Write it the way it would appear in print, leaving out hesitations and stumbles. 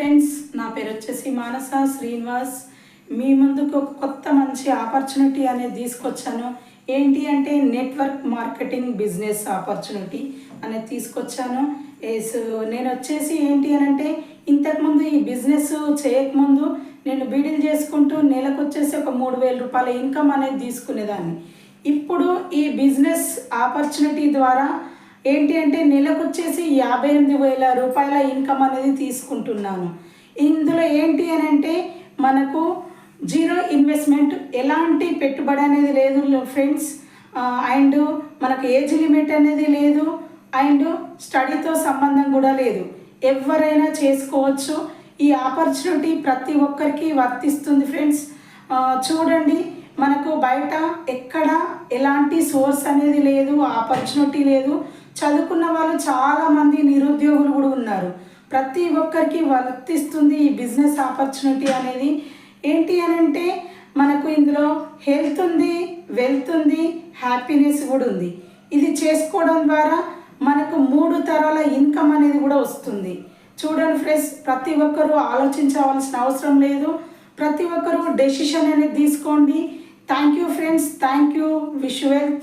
Friends, నా పేరు వచ్చేసి మానస శ్రీనివాస్. మీ ముందుకు ఒక కొత్త మంచి ఆపర్చునిటీ అనేది తీసుకొచ్చాను. ఏంటి అంటే నెట్వర్క్ మార్కెటింగ్ బిజినెస్ ఆపర్చునిటీ అనేది తీసుకొచ్చాను. నేను వచ్చేసి ఏంటి అని అంటే ఇంతకుముందు ఈ బిజినెస్ చేయకముందు నేను బీడీలు చేసుకుంటూ నెలకు వచ్చేసి ఒక 3,000 రూపాయల ఇన్కమ్ అనేది తీసుకునేదాన్ని. ఇప్పుడు ఈ బిజినెస్ ఆపర్చునిటీ ద్వారా ఏంటి అంటే నెలకు వచ్చేసి 58,000 రూపాయల ఇన్కమ్ అనేది తీసుకుంటున్నాను. ఇందులో ఏంటి అని అంటే మనకు జీరో ఇన్వెస్ట్మెంట్, ఎలాంటి పెట్టుబడి అనేది లేదు ఫ్రెండ్స్. అండ్ మనకు ఏజ్ లిమిట్ అనేది లేదు, అండ్ స్టడీతో సంబంధం కూడా లేదు. ఎవరైనా చేసుకోవచ్చు. ఈ ఆపర్చునిటీ ప్రతి ఒక్కరికి వర్తిస్తుంది ఫ్రెండ్స్. చూడండి, మనకు బయట ఎక్కడ ఎలాంటి సోర్స్ అనేది లేదు, ఆపర్చునిటీ లేదు. చదువుకున్న వాళ్ళు చాలామంది నిరుద్యోగులు కూడా ఉన్నారు. ప్రతి ఒక్కరికి వర్తిస్తుంది ఈ బిజినెస్ ఆపర్చునిటీ అనేది. ఏంటి అని అంటే మనకు ఇందులో హెల్త్ ఉంది, వెల్త్ ఉంది, హ్యాపీనెస్ కూడా ఉంది. ఇది చేసుకోవడం ద్వారా మనకు 3 తరాల ఇన్కమ్ అనేది కూడా వస్తుంది. చూడండి ఫ్రెండ్స్, ప్రతి ఒక్కరూ ఆలోచించవలసిన అవసరం లేదు. ప్రతి ఒక్కరూ డెసిషన్ అనేది తీసుకోండి. Thank you friends, thank you, wish well.